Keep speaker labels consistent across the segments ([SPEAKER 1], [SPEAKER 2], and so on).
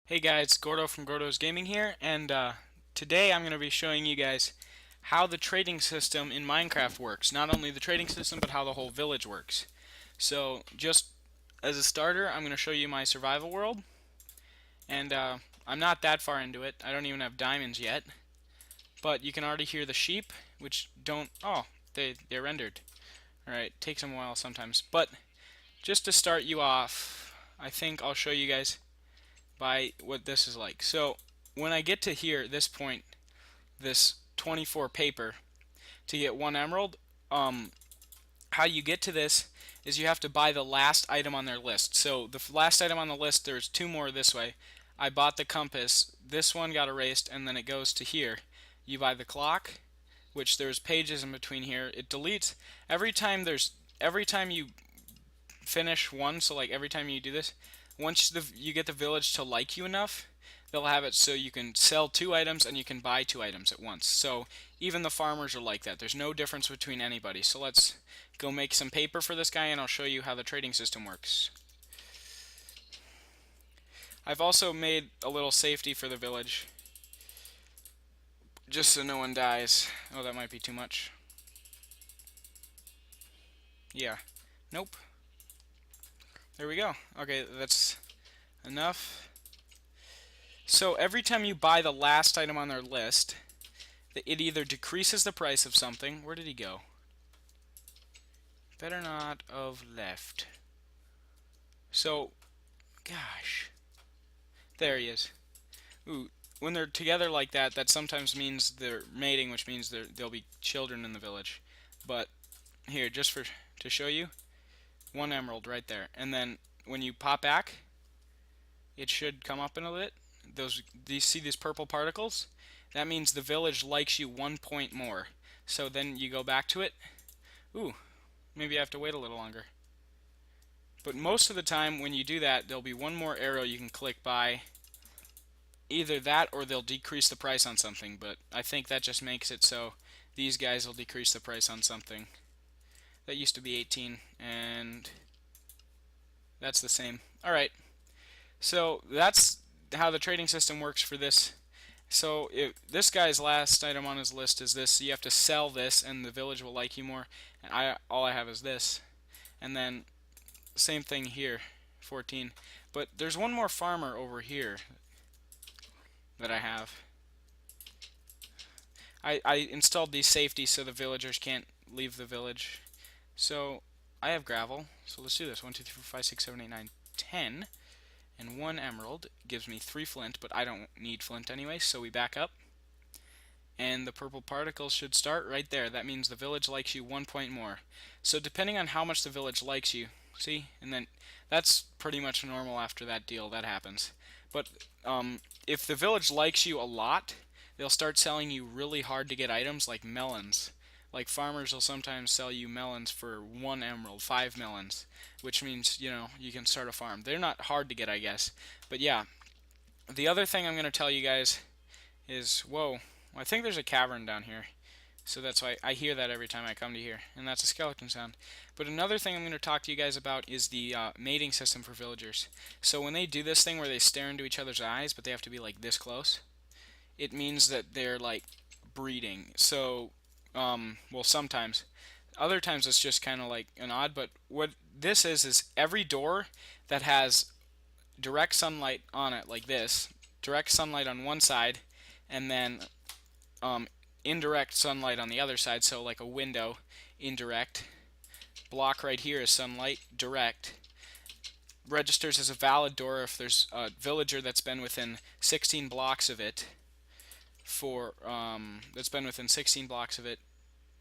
[SPEAKER 1] Hey guys, Gordo from Gordo's Gaming here, and today I'm going to be showing you guys how the trading system in Minecraft works. Not only the trading system, but how the whole village works. So, just as a starter, I'm going to show you my survival world, and I'm not that far into it. I don't even have diamonds yet, but you can already hear the sheep, which don't... Oh, they're rendered. Alright, takes them a while sometimes. But, just to start you off, I think I'll show you guys by what this is like. So when I get to here, this point, this 24 paper, to get one emerald, how you get to this is you have to buy the last item on their list. So the last item on the list, there's two more this way. I bought the compass, this one got erased, and then it goes to here. You buy the clock, which there's pages in between here. It deletes every time you finish one, so like every time you do this, once you get the village to like you enough, they'll have it so you can sell two items and you can buy two items at once. So even the farmers are like that. There's no difference between anybody. So let's go make some paper for this guy and I'll show you how the trading system works. I've also made a little safety for the village, just so no one dies. Oh, that might be too much. Yeah. Nope. There we go. Okay, that's enough. So every time you buy the last item on their list, it either decreases the price of something. Where did he go? Better not have left. So, gosh. There he is. Ooh, when they're together like that, that sometimes means they're mating, which means there'll be children in the village. But here, just to show you, one emerald right there. And then when you pop back, it should come up in a bit. Do you see these purple particles? That means the village likes you 1 point more. So then you go back to it. Ooh, maybe I have to wait a little longer. But most of the time when you do that, there'll be one more arrow you can click by. Either that or they'll decrease the price on something, but I think that just makes it so these guys will decrease the price on something. That used to be 18, and that's the same. Alright, so that's how the trading system works for this. So this guy's last item on his list is this. So you have to sell this, and the village will like you more. And all I have is this. And then same thing here, 14. But there's one more farmer over here that I have. I installed these safeties so the villagers can't leave the village. So I have gravel. So let's do this. 1, 2, 3, 4, 5, 6, 7, 8, 9, 10. And one emerald gives me 3 flint, but I don't need flint anyway, so we back up. And the purple particles should start right there. That means the village likes you 1 point more. So depending on how much the village likes you, see? And then that's pretty much normal after that deal. That happens. But if the village likes you a lot, they'll start selling you really hard to get items like melons. Like farmers will sometimes sell you melons for 1 emerald, 5 melons, which means, you know, you can start a farm. They're not hard to get, I guess. But yeah, the other thing I'm going to tell you guys is, whoa, I think there's a cavern down here. So that's why I hear that every time I come to here, and that's a skeleton sound. But another thing I'm going to talk to you guys about is the mating system for villagers. So when they do this thing where they stare into each other's eyes, but they have to be like this close, it means that they're like breeding. So, well, sometimes. Other times it's just kind of like an odd, but what this is every door that has direct sunlight on it, like this, direct sunlight on one side, and then indirect sunlight on the other side, so like a window, indirect. Block right here is sunlight, direct. Registers as a valid door if there's a villager that's been within 16 blocks of it. That's been within 16 blocks of it,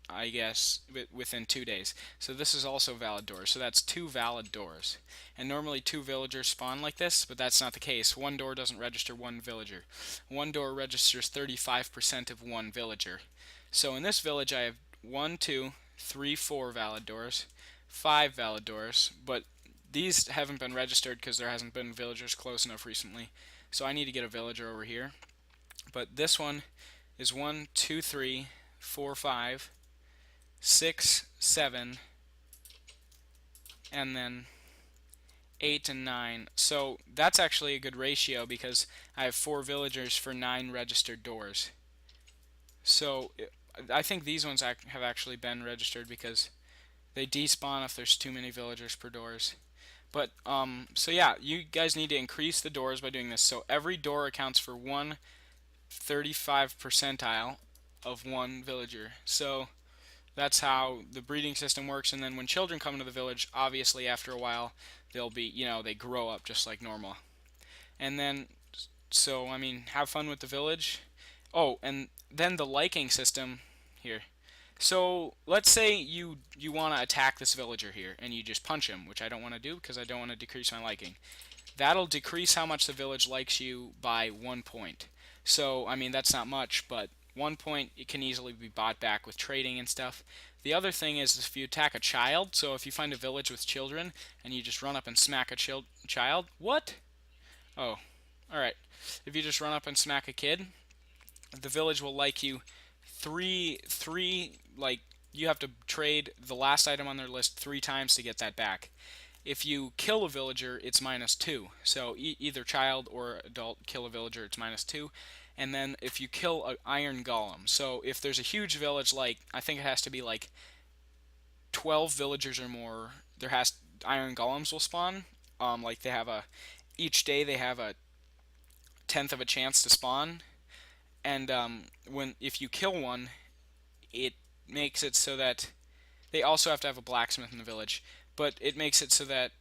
[SPEAKER 1] I guess, within 2 days. So this is also valid doors. So that's 2 valid doors. And normally 2 villagers spawn like this, but that's not the case. One door doesn't register 1 villager. One door registers 35% of 1 villager. So in this village I have 1, 2, 3, 4 valid doors, 5 valid doors, but these haven't been registered because there hasn't been villagers close enough recently. So I need to get a villager over here. But this one is 1, 2, 3, 4, 5, 6, 7, and then 8 and 9. So that's actually a good ratio because I have 4 villagers for 9 registered doors. So I think these ones have actually been registered because they despawn if there's too many villagers per doors. But so yeah, you guys need to increase the doors by doing this. So every door accounts for 1/35 percentile of one villager. So that's how the breeding system works. And then when children come into the village, obviously after a while, they'll be, they grow up just like normal. And then, so I mean, have fun with the village. Oh, and then the liking system here. So let's say you want to attack this villager here, and you just punch him, which I don't want to do because I don't want to decrease my liking. That'll decrease how much the village likes you by 1 point. So, I mean, that's not much, but 1 point it can easily be bought back with trading and stuff. The other thing is if you attack a child, so if you find a village with children and you just run up and smack a child, what? Oh, alright. If you just run up and smack a kid, the village will like you like, you have to trade the last item on their list 3 times to get that back. If you kill a villager, it's -2. So either child or adult kill a villager, it's -2. And then if you kill an iron golem, so if there's a huge village, like I think it has to be like 12 villagers or more, iron golems will spawn. Like they have each day they have a tenth of a chance to spawn, and if you kill one, it makes it so that they also have to have a blacksmith in the village, but it makes it so that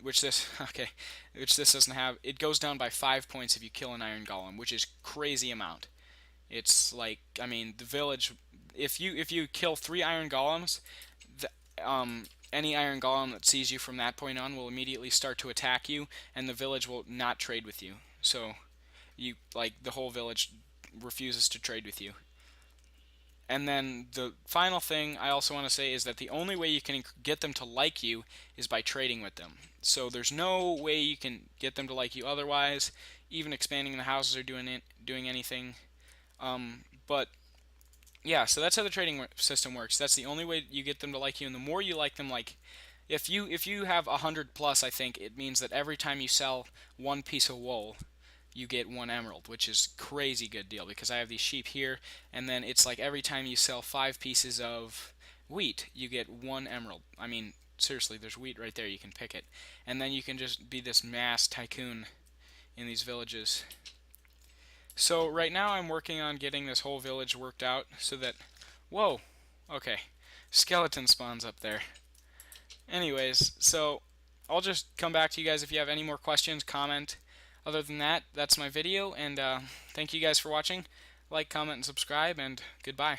[SPEAKER 1] which this okay, which this doesn't have. It goes down by 5 points if you kill an iron golem, which is crazy amount. It's like, I mean, the village. If you kill 3 iron golems, the, any iron golem that sees you from that point on will immediately start to attack you, and the village will not trade with you. So the whole village refuses to trade with you. And then the final thing I also want to say is that the only way you can get them to like you is by trading with them. So there's no way you can get them to like you otherwise, even expanding the houses or doing anything. But yeah, so that's how the trading system works. That's the only way you get them to like you, and the more you like them, like if you have 100 plus, I think it means that every time you sell one piece of wool, you get 1 emerald, which is crazy good deal because I have these sheep here, and then it's like every time you sell 5 pieces of wheat, you get 1 emerald. I mean, seriously, there's wheat right there. You can pick it, and then you can just be this mass tycoon in these villages. So right now I'm working on getting this whole village worked out so that, whoa, okay, skeleton spawns up there. Anyways, so I'll just come back to you guys if you have any more questions, comment. Other than that, that's my video, and thank you guys for watching. Like, comment, and subscribe, and goodbye.